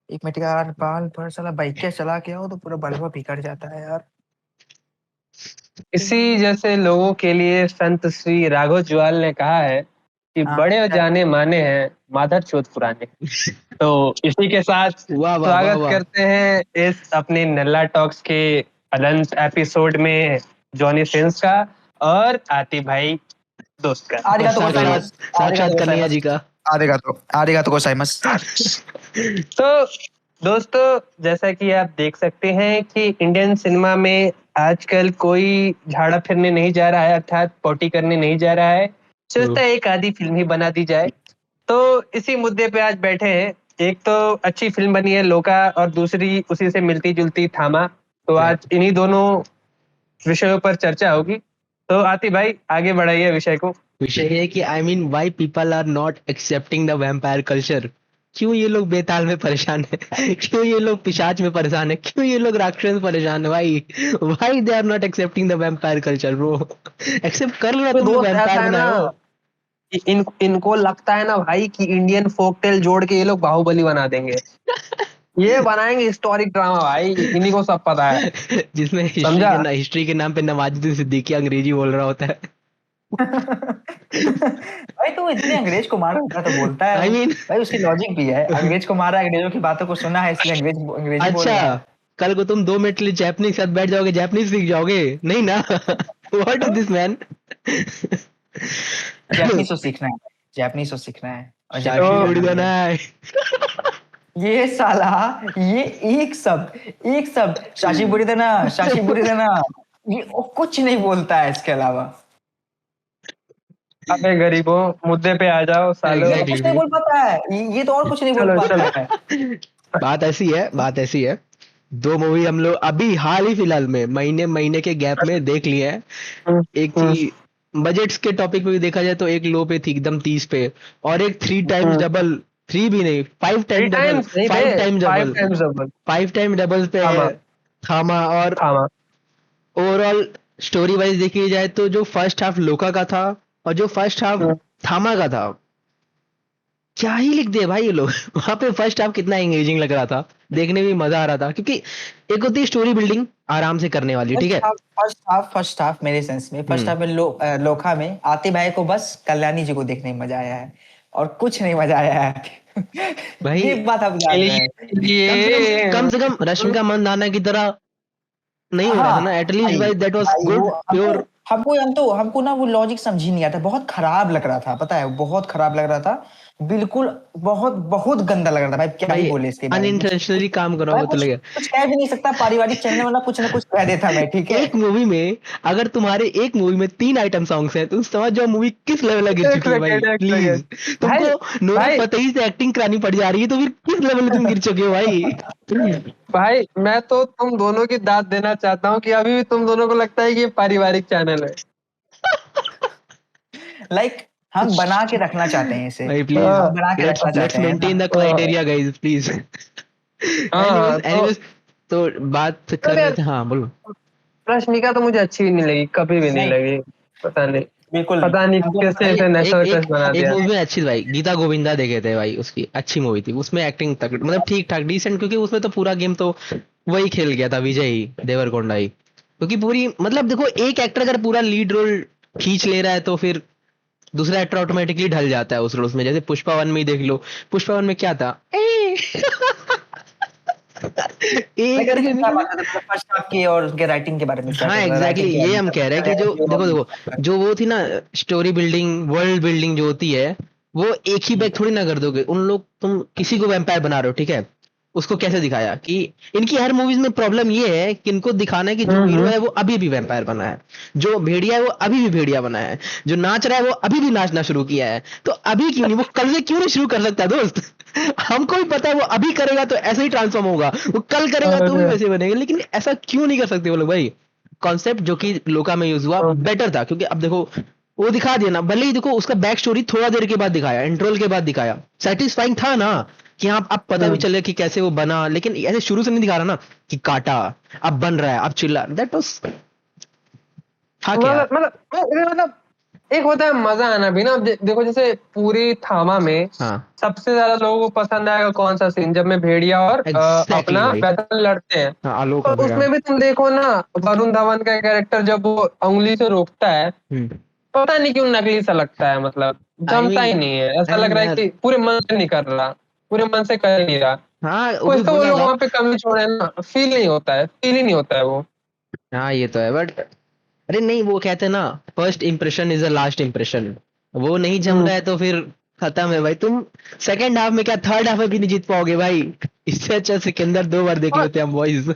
एक मिनट यार, बाल पर साला बाइक के चला के आओ तो पूरा बलवा बिगड़ जाता है यार। इसी जैसे लोगों के लिए संत श्री राघव जुआल ने कहा है कि हाँ बड़े जाने माने हैं माधर चोत पुराने। तो इसी के साथ वाह वाह वाह स्वागत वाह। करते हैं इस अपने नल्ला टॉक्स के अनंत एपिसोड में जॉनी सिंस का और आतिफ भाई दोस्त का। आरिगातो साक्षात गोजाइमास। साक्षात कन्हैया जी का। आरिगातो गोजाइमास। तो दोस्तों, जैसा कि आप देख सकते हैं कि इंडियन सिनेमा में आजकल कोई झाड़ा फिरने नहीं जा रहा है, अर्थात पोटी करने नहीं जा रहा है। सोचता है एक आधी फिल्म ही बना दी जाए। तो इसी मुद्दे पे आज बैठे हैं। एक तो अच्छी फिल्म बनी है लोका और दूसरी उसी से मिलती जुलती थामा। तो आज इन्हीं दोनों विषयों पर चर्चा होगी। तो आतिफ भाई आगे बढ़ाइए विषय को। विषय है कि I mean why people are not accepting the vampire culture. क्यों ये लोग बेताल में परेशान है? क्यों ये लोग पिशाच में परेशान है? क्यों ये लोग राक्षस में परेशान है भाई? Why they are not accepting the vampire culture bro? Accept कर लो ना, तो तुम लोग दोस्त ऐसा वैम्पायर है ना, बनाओ। इनको लगता है ना भाई कि इंडियन फोक टेल जोड़ के ये लोग बाहुबली बना देंगे। ये बनाएंगे हिस्टोरिक ड्रामा भाई, इन्हीं को सब पता है। जिसमें समझा? हिस्ट्री के नाम पे नवाजुद्दीन सिद्दीकी अंग्रेजी बोल रहा होता है। भाई तू इतने अंग्रेज को मार रहा तो बोलता है आई वो। मीन भाई उसकी लॉजिक भी है, अंग्रेज को मारा, अंग्रेजों की बातों को सुना है इसलिए अंग्रेजी बोल रहा अच्छा, है। कल को तुम 2 मिनट के लिए जापानीज के साथ बैठ जाओगे, जापानीज सीख जाओगे नहीं ना? What is this man? Japanese तो सीखना है, जापानीज तो सीखना है और शाशी जापानीज उड़ बनानी गना है। है। ये साला, ये एक शब्द शाशी बुरी देना, ये कुछ नहीं बोलता है इसके अलावा। अबे गरीबों, मुद्दे पे आ जाओ सालो। ये तो कुछ नहीं बोल पाता है, ये तो और कुछ नहीं बोल चलो पाता चलो। है। बात ऐसी है, 2 मूवी हम लोग अभी हाल ही फिलहाल में महीने महीने के गैप में देख लिए हैं। एक थी, बजट्स के टॉपिक पे भी देखा जाए तो एक लो पे थी एकदम 30 पे, और एक 3 टाइम्स डबल, 3 भी नहीं 5 time double, 5 time double, 5 time double पे है थामा। और थामा। ओवरऑल स्टोरी वाइज देखी जाए तो जो फर्स्ट हाफ लोका का था और जो फर्स्ट हाफ थामा का था, क्या ही लिख दिया भाई ये लोग। वहां पे फर्स्ट हाफ कितना एंगेजिंग लग रहा था, देखने में मजा आ रहा था, क्योंकि एक होती है स्टोरी बिल्डिंग आराम से करने वाली, ठीक है। फर्स्ट हाफ मेरे सेंस में, फर्स्ट हाफ में लोखा में आतिफ भाई को बस कल्याणी जी को देखने में मजा आया है और कुछ नहीं मजा आया है। भाई ये बात आप जान रहे हैं। कम से कम रश्मिका मंदाना की तरह नहीं हो रहा था हाँ ना, एटलीस्ट भाई, भाई दैट वाज भाई वो गुड प्योर। हमको ना वो लॉजिक समझ ही नहीं आता, बहुत खराब लग रहा था, पता है बहुत खराब लग रहा था, बिल्कुल बहुत बहुत गंदा लग रहा था भाई, क्या ही भाई बोले इसके बारे में। अनइंटेंशनली काम करा मैं हुआ तो कुछ लगे। कुछ कह भी नहीं सकता, पारिवारिक चैनल वाला कुछ ना कुछ कह देता मैं, ठीक है। एक मूवी में, अगर तुम्हारे एक मूवी में 3 आइटम सॉन्ग्स हैं तो समझ जाओ मूवी किस लेवल गिर एक चुकी है भाई। सेकंड एक प्लीज, सेकंड तुमको भाई। नोरा भाई फतेही से एक्टिंग करानी पड़ जा रही है तो फिर किस लेवल में तुम गिर चुके हो भाई? भाई मैं तो तुम दोनों की दाद देना चाहता हूँ कि अभी भी तुम दोनों को लगता है कि ये पारिवारिक चैनल है। लाइक हम बना के रखना चाहते हैं इसे, भाई हम बना प्लीज के रखना लेट्स चाहते हैं मेंटेन द ना। Criteria guys please. हाँ एनीवेज तो बात कर रहे यार, थे, हाँ बोलो। रश्मिका तो मुझे अच्छी भी नहीं लगी, कभी भी नहीं नहीं लगी। पता नहीं, बिल्कुल नहीं, पता नहीं हमको कैसे भाई इसे एक नेशनल क्रश एक बना एक दिया। मूवी में अच्छी थी भाई, गीता गोविंदा देखे थे भाई, उसकी अच्छी मूवी थी, उसमें एक्टिंग तक मतलब ठीक ठाक डिसेंट, क्योंकि उसमें तो पूरा गेम तो वही खेल गया था, विजय ही देवरकोंडा ही। क्योंकि पूरी मतलब देखो, एक एक्टर अगर पूरा लीड रोल खींच ले रहा है तो फिर दूसरा एक्टर ऑटोमेटिकली ढल जाता है उस रोल में। जैसे पुष्पा वन में ही देख लो, पुष्पा वन में क्या था, एक लेकिन सेकंड क्या के लिए। बात है, फर्स्ट हाफ की और उसके राइटिंग के बारे में क्या हाँ कहते हैं, एग्जैक्टली राइटिंग ये हम कह रहे हैं कि जो देखो देखो, जो वो थी ना स्टोरी बिल्डिंग, वर्ल्ड बिल्डिंग जो होती है, वो एक ही बैग थोड़ी ना कर दोगे। उन लोग, तुम किसी को वैम्पायर बना रहे हो, ठीक है, उसको कैसे दिखाया कि इनकी हर मूवीज में प्रॉब्लम ये है कि इनको दिखाना है कि जो हीरो है वो अभी भी वैम्पायर बना है, जो भेड़िया है वो अभी भी भेड़िया बना है, जो नाच रहा है वो अभी भी नाचना शुरू किया है। तो अभी क्यों नहीं, वो कल से क्यों नहीं शुरू कर सकता दोस्त? हमको भी पता है वो अभी करेगा तो ऐसे ही ट्रांसफॉर्म होगा, वो कल करेगा तो भी वैसे बनेगा, लेकिन ऐसा क्यों नहीं कर सकते वो लोग भाई? कॉन्सेप्ट जो कि लोका में यूज हुआ बेटर था, क्योंकि अब देखो वो दिखा दिया ना, भले ही देखो उसका बैक स्टोरी थोड़ा देर के बाद दिखाया, इंट्रोल के बाद दिखाया, सेटिस्फाइंग था ना कि हाँ अब पता भी चले कि कैसे वो बना, लेकिन ऐसे शुरू से नहीं दिखा रहा ना कि काटा, अब बन रहा है, अब चिल्ला, दैट वाज था क्या? मतलब एक होता है मजा आना भी ना। अब देखो जैसे पूरी थामा में हाँ सबसे ज्यादा लोगों को पसंद आएगा कौन सा सीन, जब में भेड़िया और एग्जैक्टली अपना भाई। बैटल लड़ते हैं। हाँ आलोक तो और भेड़ा। उसमें भी तुम देखो ना, वरुण धवन का कैरेक्टर जब वो उंगली से रोकता है, पता नहीं क्यों नकली सा लगता है, मतलब आई जमता मीन ही नहीं है। ऐसा आई लग मीन रहा है यार, कि पूरे मन से नहीं कर रहा, पूरे मन से कर नहीं रहा। हाँ वो भी कुछ तो वो बोला लोग था। वहां पे कमी छोड़े ना, फील नहीं होता है, फील ही नहीं होता है वो। हाँ ये तो है बट अरे नहीं, वो कहते हैं ना, first impression is the last impression. वो नहीं जम हम्म। रहा है तो फिर खत्म है भाई। तुम सेकंड हाफ में क्या थर्ड हाफ में भी नहीं जीत पाओगे भाई। इससे अच्छा सिकंदर 2 बार देख और लेते हम बॉयज।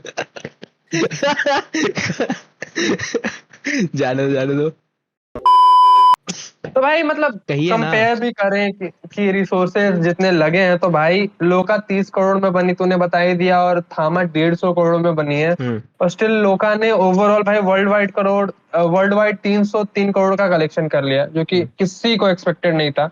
जाने दो जाने दो। तो भाई मतलब कहिए ना। कंपेयर भी करें कि रिसोर्सेज जितने लगे हैं, तो भाई लोका 30 करोड़ में बनी, तूने बता ही दिया, और थामा 150 करोड़ में बनी है। हम्म। और स्टिल लोका ने ओवरऑल भाई वर्ल्ड वाइड 303 करोड़ का कलेक्शन कर लिया, जो कि किसी को एक्सपेक्टेड नहीं था।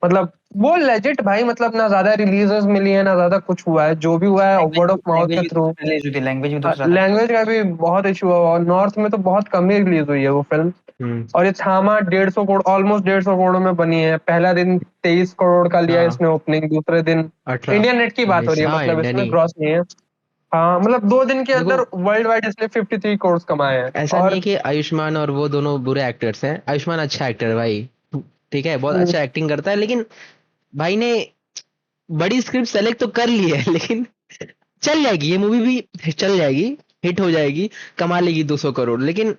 मतलब वो लेजिट भाई, मतलब ना ज्यादा रिलीजेस मिली है ना ज्यादा कुछ हुआ है, जो भी हुआ है वर्ड ऑफ माउथ के थ्रू। लैंग्वेज भी दूसरा था। लैंग्वेज का भी बहुत इशू हुआ, और नॉर्थ में तो बहुत कम ही रिलीज हुई है वो फिल्म। हम्म। और ये थामा 150 करोड़, ऑलमोस्ट 150 करोड़ में बनी है। पहला दिन 23 करोड़ का लिया हाँ इसने ओपनिंग, दूसरे दिन 18 इंडियन नेट की बात हो 19, रही है, हाँ मतलब इंडियन इसमें ही। ग्रॉस नहीं है। हाँ मतलब 2 दिन के देखो अंदर वर्ल्ड वाइड इसने 53 करोड़ कमाए हैं। ऐसा नहीं है और कि आयुष्मान और वो दोनों बुरे एक्टर्स हैं। आयुष्मान अच्छा एक्टर है भाई, ठीक है, बहुत अच्छा एक्टिंग करता है, लेकिन भाई ने बड़ी स्क्रिप्ट सेलेक्ट तो कर ली है, लेकिन चल जाएगी ये मूवी भी, चल जाएगी, हिट हो जाएगी, कमा लेगी 200 करोड़, लेकिन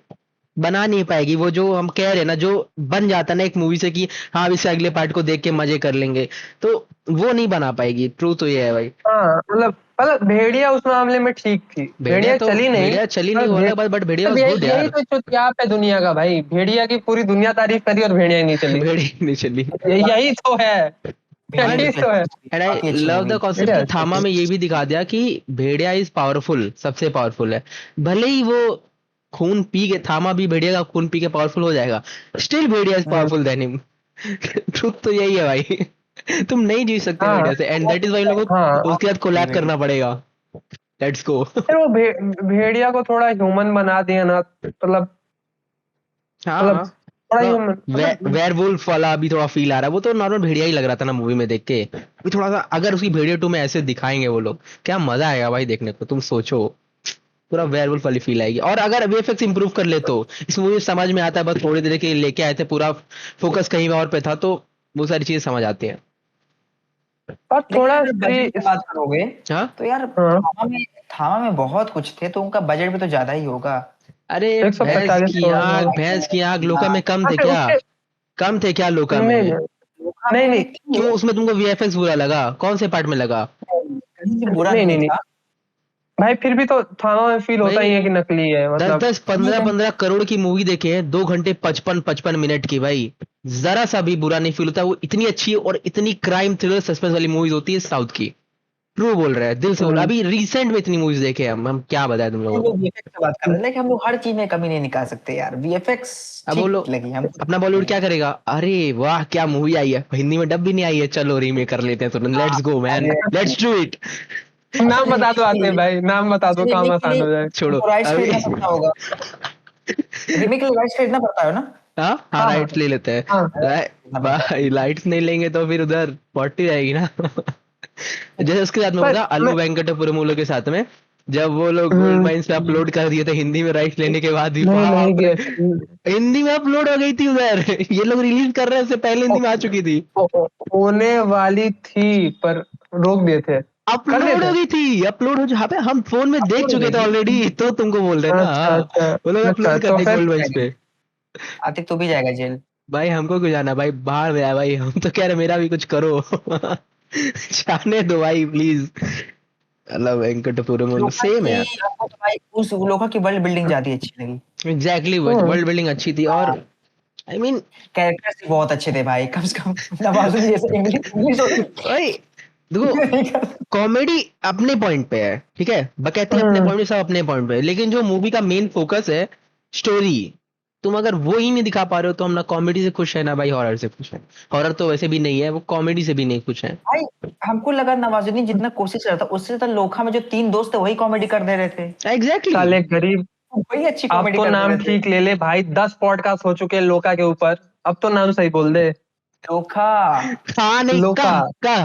बना नहीं पाएगी वो जो हम कह रहे हैं ना, जो बन जाता है ना एक मूवी से कि हाँ अब इससे अगले पार्ट को देख के मजे कर लेंगे, तो वो नहीं बना पाएगी। ट्रू तो ये है भाई। हाँ मतलब भेड़िया उस मामले में ठीक थी, भेड़िया भेड़िया तो, चली नहीं। भेड़िया चली नहीं पर वो अलग बात, बट भेड़िया अब वाज गुड यही यार। तो चुतियाप है दुनिया का भाई, भेड़िया की पूरी दुनिया तारीफ करी और भेड़िया ही नहीं चली। भेड़िया नहीं चली। यही तो है, भेड़िया यही बट तो तो है। एंड आई काफी अच्छी लव मूवी। द कॉन्सेप्ट भेड़िया कि अच्छी थामा थी। में ये भी दिखा दिया कि भेड़िया इज पावरफुल, सबसे पावरफुल है। भले ही वो खून पी के, थामा भी भेड़िया का खून पी के पावरफुल हो जाएगा, still Bhediya is hmm, powerful than him. Truth तो यही है भाई। तुम नहीं जीत सकते हाँ भेड़िया से, एंड दैट इज वाई लोगों हाँ। को उसके साथ कोलैब करना पड़ेगा। Let's go. फिर वो भेड़िया को थोड़ा ह्यूमन बना दिया ना, मतलब हाँ मतलब हाँ, थोड़ा थोड़ा ह्यूमन मतलब। वेयरवुल्फ वाला अभी थोड़ा फील आ रहा है। वो तो नॉर्मल भेड़िया ही लग रहा था ना मूवी में देख के। अभी थोड़ा सा अगर उसकी भेड़िया 2 में ऐसे दिखाएंगे वो लोग, क्या मजा आएगा भाई देखने को, तुम सोचो। पूरा वेयरवुल्फ वाली फील आएगी। और अगर वीएफएक्स इंप्रूव कर ले तो इस मूवी में समझ में आता है, बस थोड़ी देर के लेके आए थे, पूरा फोकस कहीं और पे था, तो वो सारी चीजें समझ आती हैं। और लेकिन थोड़ा अगर बजट की बात करोगे हाँ तो यार हाँ, थामा में बहुत कुछ थे, तो उनका बजट भी तो ज्यादा ही होगा। अरे एक सौ भैंस पैंतालीस की करोड़ आंख, हाँ। भैंस की आंख लोका में कम हाँ, थे फिर क्या? उसके कम थे क्या लोका नहीं में? नहीं लोहा नहीं में नहीं थी क्यों उसमें तुमको वीएफएक्स बुरा लगा? कौन से पार्ट में लगा? कहीं से बुरा नहीं नहीं नहीं नहीं था। भाई, फिर भी तो थाना में फील होता भाई ही है कि नकली है, दस मतलब। दस कहीं पंद्रह कहीं 15 करोड़ की मूवी देखे हैं, 2 घंटे 55 मिनट की भाई, जरा सा भी बुरा नहीं फील होता। वो इतनी अच्छी और इतनी क्राइम थ्रिलर सस्पेंस वाली मूवीज होती है साउथ की। ट्रू बोल रहा है, दिल से बोल, हम्म, अभी रिसेंट में इतनी मूवीज देखे हम क्या बताए तुम हम लोगों को। लोग वीएफएक्स की बात कर रहे हैं, लेकिन हम लोग हर चीज में कमी नहीं निकाल सकते यार। वीएफएक्स अब वो ठीक लोग, लगी हमको। अपना बॉलीवुड क्या करेगा, अरे वाह क्या मूवी आई है, हिंदी में डब भी नहीं आई है, चलो रीमेक कर लेते हैं तुरंत, हाँ, लेट्स गो मैन, अरे लेट्स डू इट। अच्छा नाम बता दो रीमेक के आते लिए, भाई, नाम बता दो, अच्छा काम रीमेक के आसान लिए हो जाए। छोड़ो तुमको राइट्स अभी। खरीदना पड़ता होगा। रीमेक के लिए राइट्स खरीदना पड़ता है ना। हाँ हाँ हाँ हाँ राइट्स ले लेते हैं। हाँ। खरीदना पड़ता है। भाई लाइट्स नहीं लेंगे तो फिर उधर 40 रहेगी ना। जैसे उसके साथ में पर पता, मैं अल्लू वेंकटपुरम लोग के साथ में, जब वो लोग गोल्ड हम्म, माइंस पे अपलोड कर दिए थे हिंदी में राइट्स लेने के बाद भी, नहीं नहीं बाप रे, हिंदी में अपलोड हो गई थी उधर। ये लोग रिलीज कर रहे हैं, उससे पहले हिंदी में आ चुकी थी। होने वाली थी, पर रोक दिए थे। कर दिए अपलोड हो थे। गई थी, अपलोड हो, जहाँ पे हम फोन में देख अपलोड हो चुके गई थे थी। ऑलरेडी, तो तुमको बोल रहे हैं ना। अच्छा हाँ, अच्छा वो लोग अच्छा, अपलोड कर तो दी फिर गोल्ड माइंस पे। आतिक तो भी जाएगा जेल। भाई हमको क्यों जाना भाई, बाहर में आया भाई, हम तो कह रहे मेरा भी कुछ करो। जाने दो भाई प्लीज। अल्लाह वेंकटपुरम लोहा सेम है की यार। हमको तो भाई उस लोहा की वर्ल्ड बिल्डिंग ज्यादा अच्छी लगी। एग्जैक्टली हम्म, वर्ल्ड बिल्डिंग अच्छी थी, और आई मीन कैरेक्टर्स भी बहुत अच्छे थे भाई, कम से कम नवाजुद्दीन जैसे इंग्लिश इंग्लिश भाई देखो, नहीं कर। कॉमेडी अपने पॉइंट पे है, ठीक है, बकैती अपने हम्म, पॉइंट पे, सब अपने पॉइंट पे है, लेकिन जो मूवी का मेन फोकस है स्टोरी, तुम अगर वो ही नहीं दिखा पा रहे हो तो हम ना कॉमेडी से खुश है ना भाई हॉरर से खुश है। हॉरर तो वैसे भी नहीं है, वो कॉमेडी से भी नहीं खुश है। भाई हमको लगा नवाजुद्दीन जितना कोशिश कर रहा था उससे तो लोखा में जो तीन दोस्त थे वही कॉमेडी कर दे रहे थे। एग्जैक्टली साले गरीब। वही अच्छी अब कॉमेडी तो कर दे नाम रहे थे। ठीक ले ले भाई, 10 पॉडकास्ट हो चुके हैं लोका के ऊपर। अब तो नाम सही बोल दे। लोखा। खा नहीं, लोका। का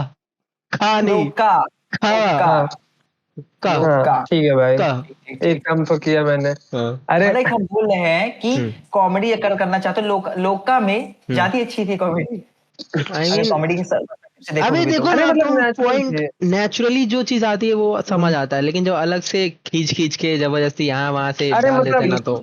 खा नहीं, लोका। खा हाँ का लोका। हाँ ठीक है भाई, का। ठीक एक काम तो किया मैंने। हाँ। अरे मतलब हम बोल रहे हैं कि हम्म। कॉमेडी अगर करना चाहते हो लोका में ज्यादा अच्छी थी कॉमेडी। आई अगर मीन कॉमेडी के से अबे देखोगे तो देखो अरे ना, मतलब तुम नेचुरल पॉइंट थे। नेचुरली जो चीज आती है वो समझ आता है, लेकिन जो अलग से खींच खींच के जबरदस्ती यहाँ वहां से अरे डाल देते हैं मतलब ना, तो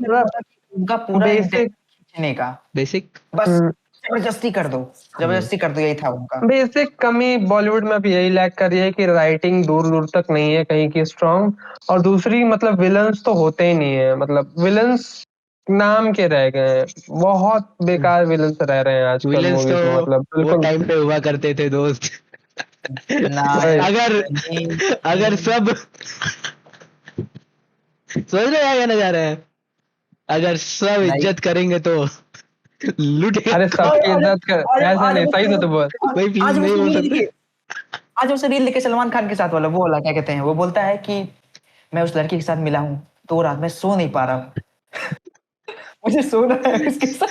उनका पूरा इंटेंट बेसिक खींचने का, बेसिक। बस जबरदस्ती कर दो, जबरदस्ती कर दो, यही था उनका। बेसिक कमी बॉलीवुड में भी यही लैक कर रही है कि राइटिंग दूर दूर तक नहीं है कहीं की स्ट्रांग। और दूसरी मतलब विलन्स तो होते ही नहीं है, मतलब विलन्स नाम के रह गए हैं, बहुत बेकार विलन्स रह रहे हैं आजकल विलेंस तो मूवीज में, मतलब वो बिल्कुल। टाइम पे हुआ करते थे दोस्त। नायक अगर नहीं, अगर सब समझ रहे हैं क्या जा रहे हैं, अगर सब नहीं। इज्जत करेंगे तो लूटेगा अरे कौन? सबकी इज्जत कर, आज ऐसा आज नहीं, सही से तो बोल। भाई प्लीज आज नहीं उसने बोल रील सकते। देखी, आज उसने रील देखे सलमान खान के साथ वाला, वो वाला क्या कहते हैं, वो बोलता है कि मैं उस लड़की के साथ मिला हूँ तो रात में सो नहीं पा रहा हूँ। मुझे सोना है उसके साथ।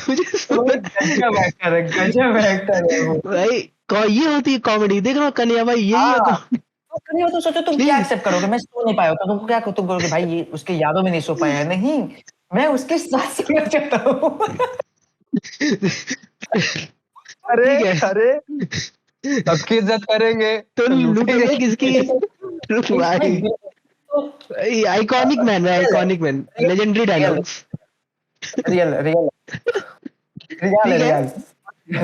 मुझे भाई गजब एक्टर है, गजब एक्टर है वो। भाई ये होती है कॉमेडी, देख रहे हो कन्या भाई, यही है हाँ, कॉमेडी। तो कभी हो तो सोचो तुम क्या प्लीज। एक्सेप्ट करोगे, मैं सो नहीं पाया होता तुम क्या, तुम करोगे भाई ये उसके यादों में नहीं सो पाया है, नहीं मैं उसके साथ सोना चाहता हूँ। अरे ठीक है, अरे सबकी इज्जत करेंगे तो तो लूटेंगे लूटेंगे किसकी? भाई आइकॉनिक मैन है, iconic man, legendary real dialogues. Real real real ठीक है, रियल।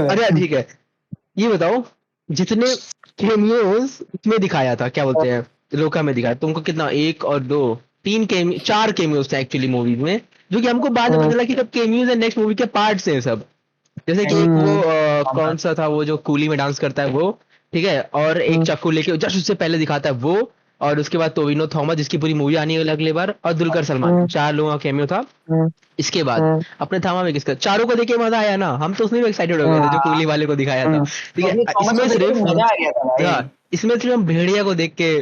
अच्छा ठीक है, ये बताओ, जितने कैमियोज इसमें दिखाया था, क्या बोलते हैं, लोका में दिखाया, तुमको कितना, एक और दो, तीन केमियो, चार केमियोज थे एक्चुअली मूवीज में, जो कि हमको बाद में पता चला कि सब केमियोज है, नेक्स्ट मूवी के पार्ट्स हैं सब। जैसे कि एक वो कौन सा था, वो जो कूली में डांस करता है वो, ठीक है, और एक चाकू लेके जस्ट उससे पहले दिखाता है वो, और उसके बाद टोविनो थॉमस जिसकी पूरी मूवी आनी है अगले बार, और दुलकर सलमान, चार लोगों का कैमियो था। इसके बाद अपने थामा में किसका, चारों को देखे मजा आया ना, हम तो उसमें भी एक्साइटेड हो गए थे जो कूली वाले को दिखाया था, ठीक टोनी है, थॉमस को इसमें देख के सिर्फ, मजा आ गया था भाई। हाँ, इसमें सिर्फ हम भेड़िया को देख के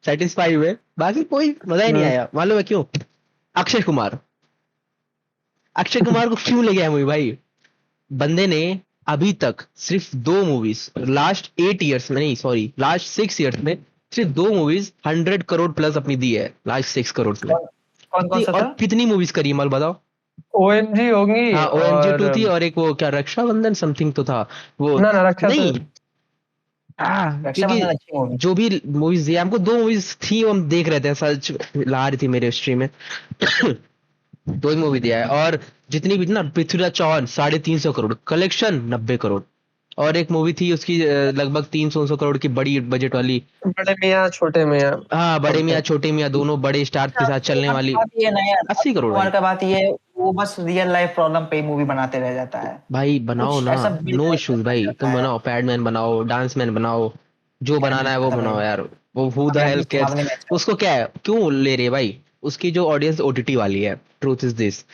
सेटिस्फाई हुए, बाकी कोई मजा ही नहीं आया, मालूम है क्यों? अक्षय कुमार, अक्षय कुमार को क्यों ले गया मूवी भाई? बंदे ने अभी तक सिर्फ दो मूवीज, लास्ट 8 ईयर्स में नहीं, सॉरी लास्ट 6 ईयर्स में सिर्फ दो मूवीज 100 करोड़ प्लस अपनी दी है, लास्ट 6 करोड़ में। कौन कौन कौन सा और था? कितनी मूवीज करी माल बताओ? ओएमजी होंगी। हाँ OMG और 2 थी, और एक वो क्या रक्षाबंधन समथिंग तो था वो, ना ना रक्षा तो नहीं, हाँ, क्योंकि रक्षाबंधन अच्छी मूवी। जो भी मूवीज दी हमको, दो मूवीज थी वो हम देख रहे थे, सर्च ला रही थी मेरे स्ट्रीम में। दो ही मूवी दिया है, और जितनी भी ना, पृथ्वीराज चौहान 350 करोड़ कलेक्शन, 90 करोड़, और एक मूवी थी उसकी लगभग 300 करोड़ की बड़ी बजट वाली, बड़े मियाँ छोटे मियाँ। हाँ, बड़े मियाँ छोटे मियाँ दोनों बड़े स्टार के साथ अक्षय चलने कुमार की वाली, बात ये नहीं है, 80 करोड़ कुमार भाई। का बात ये है, वो बस रियल लाइफ प्रॉब्लम पे ही मूवी बनाते रह जाता है, भाई बनाओ कुछ ना, ऐसा नो इश्यूज भाई, तुम बनाओ, पैडमैन बनाओ, डांसमैन बनाओ, जो बनाना है वो बनाओ यार, वो हु द हेल केयर्स, भावने में अच्छा। उसको क्या है, क्यों ले रहे हैं भाई? उसकी जो ऑडियंस OTT वाली है, ट्रूथ इज दिस,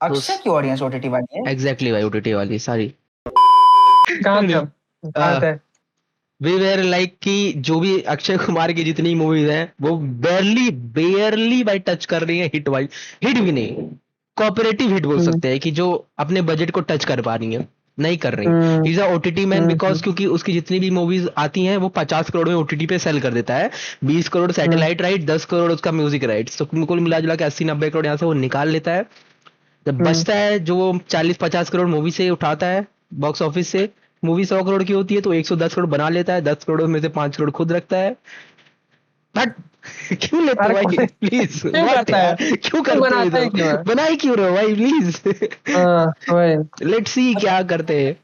अक्षय की ऑडियंस ओटीटी वाली है। एग्जैक्टली भाई, OTT वाली सारी। कहाँ थे हम, कहाँ थे? वी वेर लाइक कि जो भी अक्षय कुमार की जितनी मूवीज हैं वो बेयरली बेयरली भाई टच कर रही है, हिट वाइज, हिट भी नहीं, कोऑपरेटिव हिट बोल सकते हैं, कि जो अपने बजट को टच कर पा रही है, नहीं कर रही। He is OTT man because, क्योंकि उसकी जितनी भी मूवीज आती हैं वो 50 करोड़ में OTT पे सेल कर देता है, 20 करोड़ सैटेलाइट राइट, 10 करोड़ उसका म्यूजिक राइट, तो कुल मिला जुला के 80-90 करोड़ यहाँ से वो निकाल लेता है। जब बचता है जो वो 40-50 करोड़ मूवी से उठाता है बॉक्स ऑफिस से, मूवी 100 करोड़ की होती है तो 110 करोड़ बना लेता है, 10 करोड़ में से 5 करोड़ खुद रखता है, बट क्यों लेते हो अरे भाई प्लीज, क्यों व्हाट करता है, यार, क्यों क्यों करते हो बनाता है, क्यों है? इधर, बना ही क्यों रहे हो भाई प्लीज। हाँ वही लेट्स सी क्या करते हैं।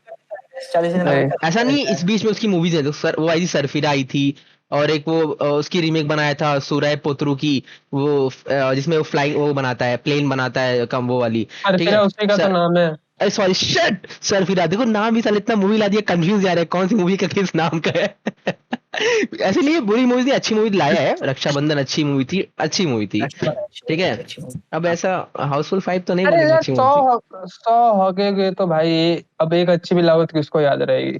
40 से वही। 90 ऐसा नहीं, इस बीच में उसकी मूवीज है तो सर, वो आई थी सरफिरा आई थी, और एक वो उसकी रीमेक बनाया था सुराय पोतरू की, वो जिसमें वो फ्लाइंग वो बनाता है, प्लेन बनाता है, कम वो वाली, अरे ठीक फिर है उसी का तो सर, नाम है। अरे सॉरी शट, सरफिरा, देखो नाम भी साल इतना मूवी ला दिया, कंफ्यूज जा रहा है कौन सी मूवी का किस नाम का है। ऐसे नहीं, बुरी मूवी थी, अच्छी मूवी लाया है, रक्षाबंधन अच्छी मूवी थी, अच्छी मूवी थी, ठीक है, अब ऐसा हाउसफुल 5 तो नहीं अरे बोलेंगे यार अच्छी मूवी थी। 100 100 होगे तो भाई अब एक अच्छी भी लागत किसको याद रहेगी।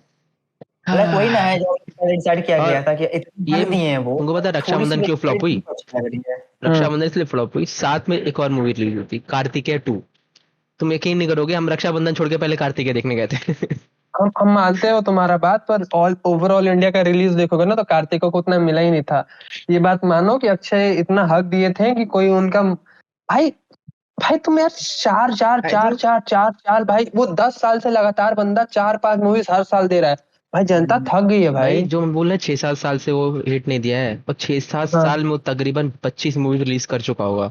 लाइक वही ना है जो डिसाइड किया और गया था कि इतने ये भर दिए हैं वो, तुमको पता है थोड़ी सी रक्षाबंधन क्यों फ्लॉप हुई? अच्छी लग रही है। रक्षाबंधन इसलिए फ्लॉप हुई, साथ में एक और मूवी रिलीज हुई थी, कार्तिकेय 2। तुम यकीन नहीं करोगे, हम रक्षाबंधन छोड़ के पहले कार्तिकेय देखने गए थे। हम मानते हो तुम्हारा बात, पर ऑल ओवरऑल इंडिया का रिलीज देखोगे ना तो कार्तिक को उतना मिला ही नहीं था। ये बात मानो कि अक्षय इतना हक दिए थे कि कोई उनका भाई भाई तुम यार चार चार आई चार थिंक चार चार चार भाई वो 10 साल से लगातार बंदा 4-5 मूवीज हर साल दे रहा है। भाई जनता थक गई है भाई भाई। जो मैं बोल रहा 6-7 साल से वो हिट नहीं दिया है, और 6-7 हाँ साल में वो तकरीबन 25 मूवी रिलीज कर चुका होगा।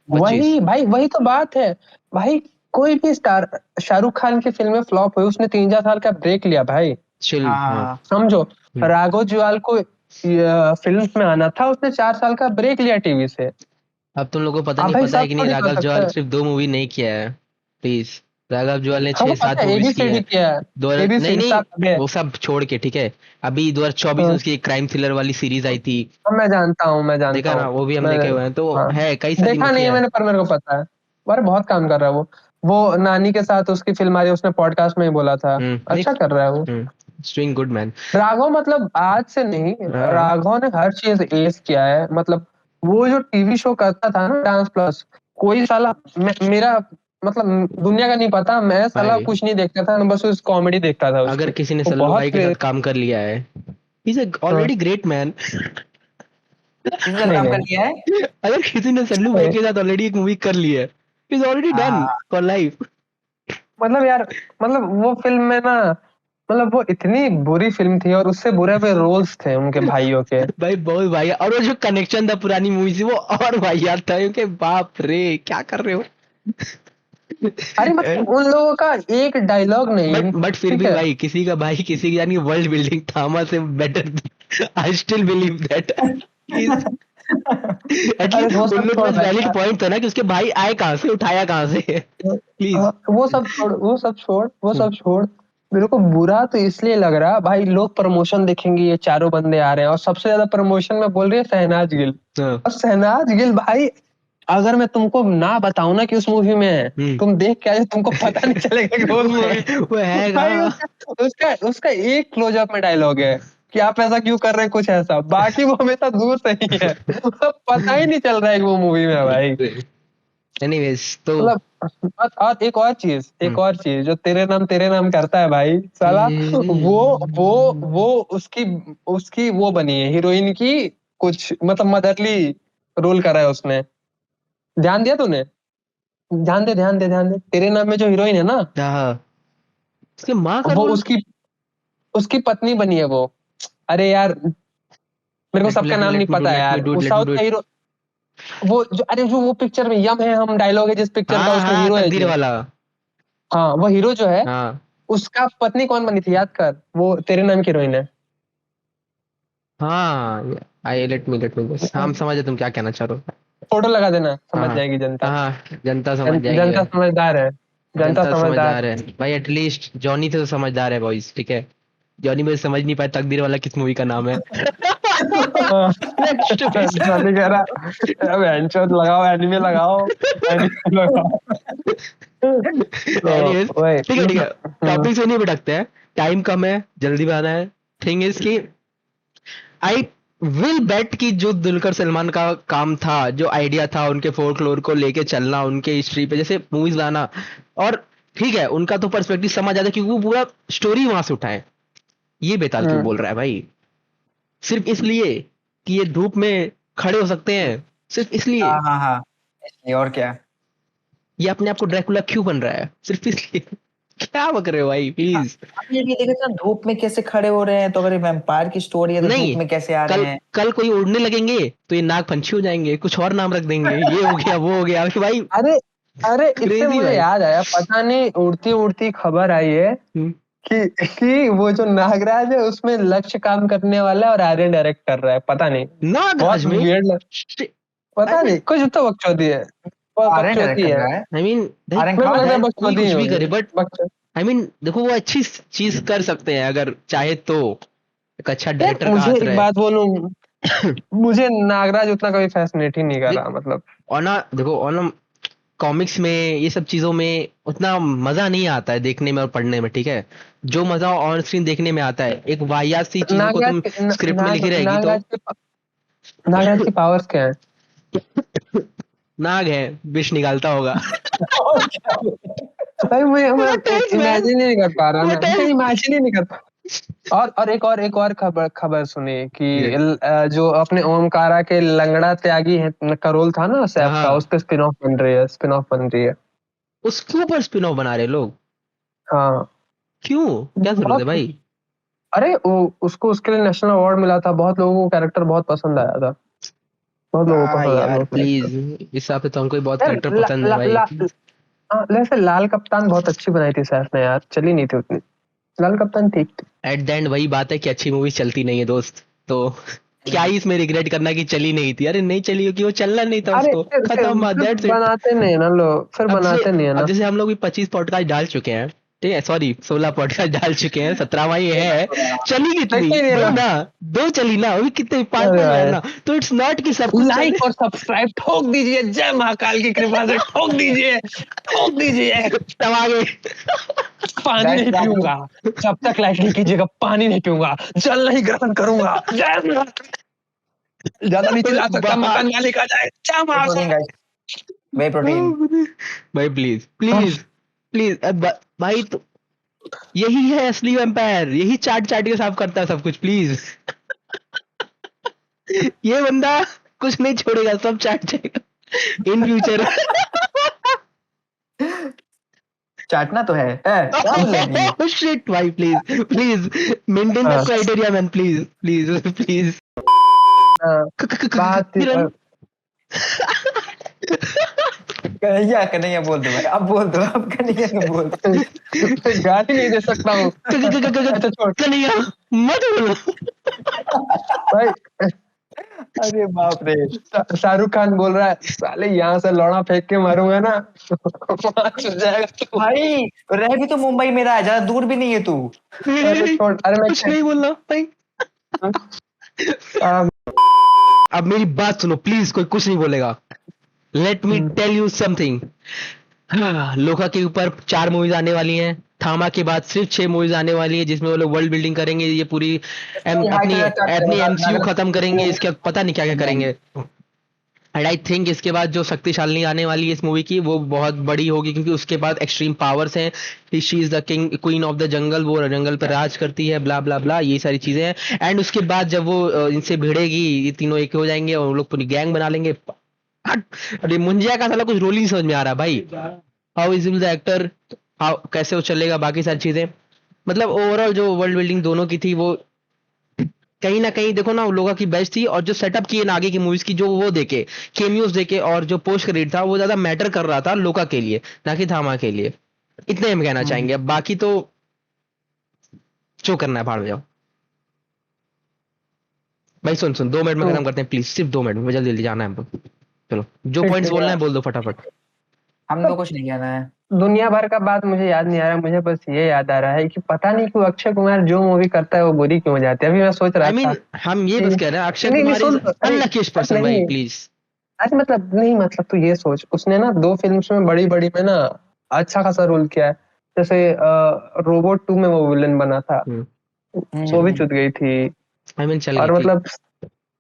25। वही भाई वही तो बात है भाई। कोई भी स्टार, शाहरुख खान की फिल्में फ्लॉप हुई, उसने 3-4 साल का ब्रेक लिया भाई। चिल, हाँ। हाँ समझो, राघव जुआल को फिल्म में आना था, उसने 4 साल का ब्रेक लिया टीवी से। अब तुम लोगों को पता अब नहीं, भाई पता है सब कि नहीं, थोड़ी कर राघव सकते जुआल हैं। सिर्फ 2 मूवी नहीं किया है। प्लीज, राघव जुआल ने हमको पता 6-7 है मूवीज की एबीसीडी है। किया है। नहीं एबीसीडी नहीं, सब है। वो सब छोड़ के, ठीक है। अभी 2024 में हाँ, उसकी एक क्राइम थ्रिलर वाली सीरीज आई थी, अब मैं जानता हूँ, मैं जानता देखा ना? हूँ। वो भी हम मैं देखे हुए हैं, तो हाँ है कई सारी देखा नहीं है किया है। मैंने, पर मेरे को पता है। अरे बहुत काम कर रहा है वो नानी के साथ उसकी फिल्म आ रही है, उसने पॉडकास्ट में ही बोला था। नहीं। अच्छा कर रहा है वो। Doing good man. राघव मतलब आज से नहीं, हाँ। राघव ने हर चीज एस किया है मतलब। वो जो टीवी शो करता था ना डांस प्लस, कोई साला मेरा मतलब दुनिया का नहीं पता, मैं साला भाई कुछ नहीं देखता था, मैं बस उस कॉमेडी देखता था अगर उसकी। किसी ने वो सल्लू बहुत भाई के साथ काम कर लिया है, ही इज हाँ, ऑलरेडी ग्रेट मैन। किसी साथ नहीं काम कर नहीं लिया है। अगर किसी ने सल्लू भाई नहीं, के साथ ऑलरेडी एक मूवी कर ली है, इज ऑलरेडी डन हाँ फॉर लाइफ। मतलब यार, मतलब वो फिल्म में ना, मतलब वो इतनी बुरी फिल्म थी और उससे बुरे बुरे रोल्स थे उनके भाइयों के। भाई बहुत भाई, और वो जो कनेक्शन था पुरानी मूवी से, वो और वाहियात था, क्योंकि बाप रे क्या कर रहे हो। अरे मतलब उन लोगों का एक डायलॉग नहीं। बट फिर ठीक भी है। भाई, किसी का भाई किसी की यानी वर्ल्ड बिल्डिंग थामा से better, I still believe that. अरे एटलीस्ट वो उन सब लोग के छोड़ पास भाई। वैलिड पॉइंट था ना कि उसके भाई आए कहाँ से, उठाया कहाँ से। प्लीज। वो सब छोड़, वो सब छोड़, वो सब छोड़। मेरे को बुरा तो इसलिए लग रहा भाई, लोग प्रमोशन देखेंगे ये चारों बंदे आ रहे हैं और सबसे ज्यादा प्रमोशन में बोल रही है शहनाज गिल। हाँ। और शहनाज गिल भाई, अगर मैं तुमको ना बताऊं ना कि उस मूवी में है, तुम देख के आए तुमको पता नहीं चलेगा कि वो वो मूवी। है, वो है भाई कहाँ? उसका उसका उसका एक क्लोजअप में डायलॉग है कि आप ऐसा क्यों कर रहे हैं, कुछ ऐसा, बाकी वो हमेशा दूर से ही है। पता ही नहीं चल रहा है कि वो मूवी में है भाई। एनीवेज तो मतलब और एक और चीज जो तेरे नाम करता है भाई साला। वो उसकी उसकी वो बनी है हीरोइन की, कुछ मतलब मदरली रोल करा है उसने। ध्यान दिया तूने? ध्यान दे तेरे नाम में जो हीरोइन है ना, हाँ, उसके माँ का वो रोल। उसकी उसकी पत्नी बनी है वो। अरे यार मेरे को सबका नाम नहीं पता है यार, वो लेट मी साउथ डू का इट। हीरो। वो जो, अरे जो वो पिक्चर में यम है हम डायलॉग है, जिस पिक्चर का हाँ उसमें हाँ, हीरो है तकदीर जो। वाला। हाँ वो हीरो जो है, हाँ उसका पत्नी कौन बनी थी याद कर, वो तेरे नाम की हीरोइन है। हाँ, आई लेट मी बस, हम समझे तुम क्या कहना चाह रहे हो। फोटो लगा देना, हाँ समझ जाएगी जनता। हाँ, जनता समझ जाएगी जनता भाई। समझदार है। जनता जनता समझदार समझदार है भाई, एटलीस्ट जॉनी तो समझदार है बॉयज, ठीक है। जॉनी में समझ नहीं पाया तकदीर वाला किस मूवी का नाम है। हाँ। जॉनी कह रहा अब एंचर लगाओ, एनिमे लगाओ, एनिमे लगाओ। एनीवेज, तो वही। ठीक है। टॉपिक से नहीं भटकते हैं, टाइम कम है, जल्दी बनाना है। थिंग इज कि आई विल बेट कि जो दुलकर सलमान का काम था, जो आइडिया था उनके फोकलोर को लेके चलना, उनके हिस्ट्री पे जैसे मूवीज लाना, और ठीक है उनका तो पर्सपेक्टिव समझ आता है क्योंकि वो पूरा स्टोरी वहां से उठाए। ये बेताल क्यों बोल रहा है भाई? सिर्फ इसलिए कि ये धूप में खड़े हो सकते हैं, सिर्फ इसलिए? हाँ हाँ हाँ, इसलिए और क्या। ये अपने आप को ड्रैकुला क्यों बन रहा है, सिर्फ इसलिए? क्या बक रहे हो भाई, प्लीज। अब ये भी देखो ना, धूप में कैसे खड़े हो रहे हैं, तो अगर वैम्पायर की स्टोरी है तो नहीं, धूप में कैसे आ कल रहे हैं। कल कोई उड़ने लगेंगे तो ये नाग पंछी हो जाएंगे, कुछ और नाम रख देंगे, ये हो गया वो हो गया, अरे भाई अरे अरे इससे क्रेजी मुझे भाई। याद आया, पता नहीं उड़ती उड़ती खबर आई है कि वो जो नागराज है उसमें लक्ष्य काम करने वाला है और आर्यन डायरेक्ट कर रहा है, पता नहीं। बहुत नागराज में वियर्ड, आई पता मीन, नहीं कुछ तो बकचोदी है, आर्यन डायरेक्ट बकचोदी कर है। रहा है। आई मीन आर्यन मेरे को खान लग रहा है। है कोई बकचोदी ही कुछ भी होगी। करे, बट आई मीन देखो वो अच्छी चीज कर सकते हैं अगर चाहे तो, एक अच्छा यार डायरेक्टर का मुझे हाथ एक रहे। बात बोलूं, मुझे नागराज उतना कभी फैसिनेट ही नहीं कर देख, रहा मतलब। देखो ऑनम कॉमिक्स में ये सब चीजों में उतना मजा नहीं आता है देखने में और पढ़ने में, ठीक है। जो मजा ऑन स्क्रीन देखने में आता है, एक वाहियात सी चीजों को तुम स्क्रिप्ट में लिखी रहेगी तो नागराज के पावर्स क्या है? नाग है, विष निकालता होगा। भाई मैं What else, man? इमेजिन ही नहीं कर पा रहा, What मैं else? इमेजिन ही नहीं कर पा। और एक और खबर सुनी कि Yes. जो अपने ओमकारा के लंगड़ा त्यागी है का रोल था ना सैफ का, हाँ। उस पे स्पिन ऑफ बन रही है। उसके ऊपर स्पिन ऑफ बना रहे लोग, हाँ क्यों, क्या जरूरत है बहुत, भाई? अरे उसको उसके लिए नेशनल अवार्ड मिला था, बहुत लोगों को कैरेक्टर बहुत पसंद आया था, बहुत लोगों को पसंद आया यार वो प्लीज, character। इस हिसाब से तो हमको भी बहुत यार कैरेक्टर पसंद है भाई। हाँ, वैसे लाल कप्तान बहुत अच्छी बनाई थी सैफ ने यार, चली नहीं थी उतनी। लाल कप्तान ठीक थी। एट द एंड वही बात है कि अच्छी मूवी चलती नहीं है दोस्त, तो क्या ही इसमें रिग्रेट करना कि चली नहीं थी। अरे नहीं चली क्योंकि वो चलना नहीं था, अरे उसको फिर खत्म, फिर दैट्स इट। बनाते नहीं है ना लोग, फिर बनाते नहीं है अब ना। जैसे हम लोग भी 25 पॉडकास्ट डाल चुके हैं, ठीक है, सॉरी 16 पॉडकास्ट डाल चुके हैं, 17वां ये है, चली कितनी, देखिए नहीं दो ना। ना, दो चली ना, अभी कितने 5 अरे यार भाई, ना, तो इट्स नॉट कि सब कुछ चल लाइक और सब्सक्राइब ठोक दीजिए, जय महाकाल की कृपा से ठोक दीजिए, ठोक दीजिए। तब आगे पानी नहीं पीऊंगा जब तक लाइक नहीं कीजिएगा, पानी नहीं पीऊंगा, जल नहीं ग्रहण करूंगा। जय महाकाल। ज्यादा नहीं चिल्ला सकता, मकान मालिक आ जाए। जय महाकाल। वे प्रोटीन। भाई प्लीज प्लीज प्लीज, भाई तो यही है असली वैम्पायर, यही चाट चाट के साफ करता है सब कुछ, प्लीज। ये बंदा कुछ नहीं छोड़ेगा, सब चाट जाएगा इन फ्यूचर। चाटना तो है क्या बोल रहे हैं? शिट भाई, please please maintain the criteria man, please please please. बात कन्हैया बोल दो भाई, अब बोल दो, अब कन्हैया को बोल दो। गाली नहीं दे सकता हूँ। अच्छा छोड़ कन्हैया मत बोलो भाई। अरे बाप रे। शाहरुख खान बोल रहा है, साले यहाँ से लौड़ा फेंक के मारूंगा ना, वहाँ छुट जाएगा तू। भाई रह भी तो मुंबई में रहा है, ज्यादा दूर भी नहीं है तू। अरे छोड़, अरे मैं कुछ नहीं बोलना भाई। अब मेरी बात सुनो प्लीज, कोई कुछ नहीं बोलेगा। Let me tell you something. Lokah के ऊपर 4 मूवीज आने वाली हैं, थामा के बाद सिर्फ 6 मूवीज आने वाली है, जिसमें वो लोग वर्ल्ड बिल्डिंग करेंगे, ये पूरी अपनी एमसीयू खत्म करेंगे, इसके बाद पता नहीं क्या क्या करेंगे। एंड आई थिंक इसके बाद जो शक्तिशाली आने वाली है इस मूवी की, वो बहुत बड़ी होगी, क्योंकि उसके बाद एक्सट्रीम पावर्स हैं। She is the king queen of the jungle, वो जंगल पर राज करती है, ब्ला ब्ला ब्ला, ये सारी चीजें हैं। एंड उसके बाद जब वो इनसे भिड़ेगी, ये तीनों एक हो जाएंगे और वो लोग पूरी गैंग बना लेंगे। अरे मुंजिया का साला कुछ रोल ही समझ में आ रहा भाई। How is the actor, how कैसे वो चलेगा, बाकी सारी चीजें, मतलब ओवरऑल जो वर्ल्ड बिल्डिंग दोनों की थी, वो कहीं ना कहीं देखो ना, वो लोगों की बेस्ट थी। और जो सेटअप किए ना आगे की मूवीज की, जो वो देके केमियोस देके और जो पोस्ट क्रेडिट था, वो ज्यादा मैटर कर रहा था लोका के लिए, ना कि थामा के लिए। इतने हम कहना चाहेंगे। अब बाकी तो जो करना है भाड़ में जाओ। भाई सुन 2 मिनट में खत्म करते हैं प्लीज, सिर्फ 2 मिनट में, जल्दी जल्दी जाना है हमको। चलो जो पॉइंट्स बोलना है बोल दो फटाफट। हमको कुछ नहीं कहना है। दुनिया भर का बात मुझे याद नहीं आ रहा, मुझे बस ये याद आ रहा है कि पता नहीं क्यों अक्षय कुमार जो मूवी करता है वो बुरी क्यों हो जाती है। अभी मैं सोच रहा I mean, था, हम ये बस कह रहे हैं अक्षय नहीं, कुमार सुन, इज अनलकीस्ट पर्सन भाई, नहीं, प्लीज। अरे मतलब नहीं, मतलब तू ये सोच, उसने ना 2 फिल्म्स में बड़ी बड़ी में ना अच्छा खासा रोल किया है। जैसे रोबोट 2 में वो विलन बना था, वो भी चुत गई थी। आई मीन चल और गई थी मतलब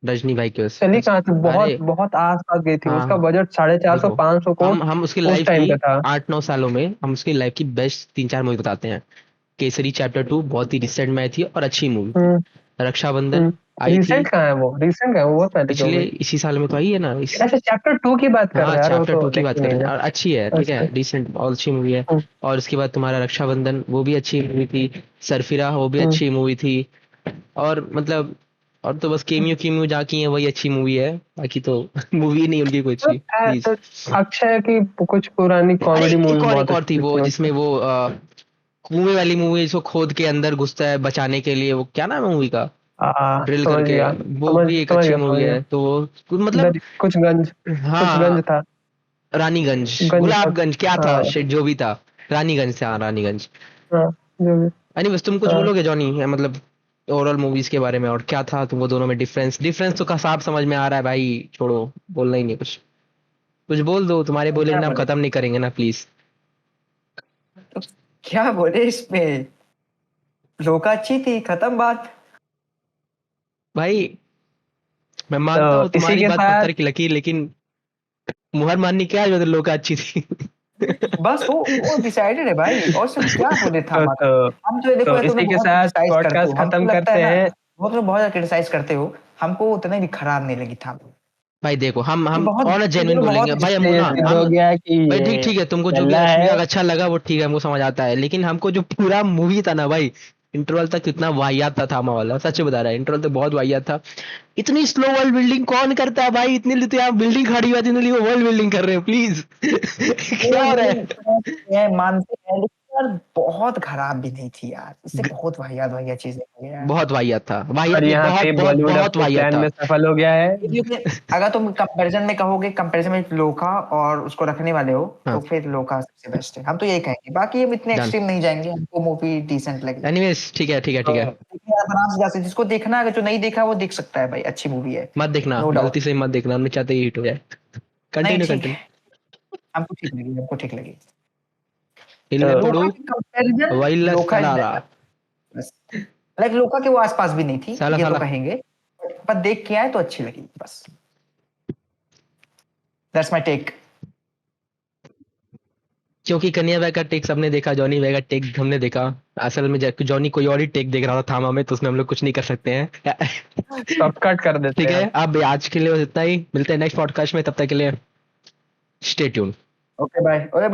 रजनी भाई के वजह चली से। कहाँ थी, बहुत अरे बहुत आस पास गई थी। हाँ, उसका बजट 450 देखो 500 करोड़ हम उसकी उस लाइफ टाइम की का था। 8-9 सालों में हम उसकी लाइफ की बेस्ट 3-4 मूवी बताते हैं। केसरी चैप्टर 2 बहुत ही रिसेंट में आई थी और अच्छी मूवी थी। रक्षाबंधन आई थी रिसेंट कहाँ है वो, रिसेंट कहाँ है वो, बहुत पहले की हो पिछले गई। इसी साल में तो आई है ना अच्छा चैप्टर 2 की बात कर हाँ रहे हैं यार, वो चैप्टर तो 2 की बात देखी कर नहीं रहे हैं है। और अच्छी है, ठीक है, अच्छा। डिसेंट और अच्छी मूवी है। हम्म, और उसके बाद तुम्हारा रक्षाबंधन, वो भी अच्छी मूवी थी। सरफिरा, वो भी हम्म। अच्छी मूवी थी। और मतलब और तो बस केमियो जाकी है, वही अच्छी मूवी है, बाकी तो मूवी नहीं उनकी कोई अच्छी, प्लीज। अक्षय की कुछ पुरानी अरे कॉमेडी मूवी एक बहुत और थी अच्छी वो, थी जिसमें वो कुएं वाली मूवी, जिसको खोद के अंदर घुसता है बचाने के लिए, वो क्या नाम है मूवी का, ड्रिल समझ करके, गया, वो भी एक समझ अच्छी गया, मूवी समझ गया। है। तो वो मतलब कुछ गंज हाँ, था, रानीगंज, गंज था। गुलाबगंज क्या था, हाँ, शिट जो भी था, रानीगंज से, हाँ रानीगंज। हाँ, जो भी। अरे बस तुम कुछ हाँ। बोलोगे जॉनी, मतलब ओवरऑल मूवीज के बारे में, और क्या था तुमको दोनों में डिफरेंस, डिफरेंस तो का साफ समझ में आ रहा है भाई, छोड़ो बोलना ही नहीं कुछ। कुछ बोल दो, तुम्हारे बोले क्या ना हम बोले? खत्म नहीं करेंगे ना प्लीज। तो क्या बोले इसमें? लोका अच्छी थी, खत्म बात। भाई मैं मानता तो हूँ इसी तुम्हारी के बात साथ पत्थर की लकीर, लेकिन मुहर माननी क्या है, जो लोग का अच्छी थी। बस वो डिसाइडेड है भाई, और सिर्फ क्या बोले था तो, तो, हम तो देखो तो यार, तुम इसी लोग के बहुत साथ क्रिटिसाइज करते हो, पॉडकास्ट हमको खत्म लगता है करते ना, हैं। वो तो बहुत ज्यादा क्रिटिसाइज करते हो, हमको उतना भी खराब नहीं लगी था। भाई देखो ये हम बहुत, और ये जेन्युइन दोनों बहुत बोलेंगे भाई, हमको इससे ये ना सिद्ध हम हो गया कि भाई ये ठीक है, तुमको जो भी गल्ला रश्मि का है। अच्छा लगा वो ठीक है, हमको समझ आता है, लेकिन हमको जो पूरा मूवी था ना भाई, इंटरवल तक इतना वाहियात था थामा वाला, सच बता रहा है, इंटरवल तक बहुत वाहियात था। इतनी स्लो वर्ल्ड बिल्डिंग कौन करता है भाई, इतनी तो यहाँ बिल्डिंग खड़ी हुई है, इतनी वो वर्ल्ड बिल्डिंग कर रहे हो प्लीज। क्या हो रहा है? मानते हैं, लेकिन यार बहुत खराब भी नहीं थी यार, इससे बहुत वाहियात वाहियात चीजें हो गई यार। बहुत वाहियात था, वाहियात और नहीं, यहाँ बहुत पे बहुत बॉलीवुड बहुत अपने वाहियात प्लान था। में सफल हो गया है। क्योंकि अगर तुम कंपैरिजन में कहोगे, कंपैरिजन में लोका और उसको रखने वाले हो, तो हाँ फिर लोका सबसे बेस्ट है, हम तो यही कहेंगे, बाकी हम इतने डन। एक्सट्रीम नहीं जाएंगे, हमको मूवी डिसेंट लगी। एनीवेज ठीक है ठीक है ठीक है। लेकिन यार आराम से जा सकते, जिसको देखना है, अगर जो नहीं देखा वो देख सकता है भाई, अच्छी मूवी है, मत देखना, नो गलती डाउट। से मत देखना, हम नहीं चाहते हिट हो जाए। नहीं कंटिन्यू ठीक कंटिन्यू। है, हमको ठीक लगी, हमको ठीक लगी। तो इल्लेपुडू लोका की कंपैरिजन वैल्ला लोका इज सलाला। बेटर, बस। लाइक लोका के वो आसपास भी नहीं थी, साला ये तो साला। कहेंगे, पर देख के आए तो अच्छी लगी, बस। That's my take. क्योंकि कन्या भाई का टेक सबने देखा, जॉनी भाई का टेक हमने देखा। असल में जॉनी कोई और ही टेक देख रहा था थामा में, तो उसमें हम लोग कुछ नहीं कर सकते हैं। शॉर्टकट कर देते ठीक हैं। है, अब आज के लिए बस इतना ही, मिलते हैं नेक्स्ट पॉडकास्ट में, तब तक के लिए स्टे ट्यून। Okay bye.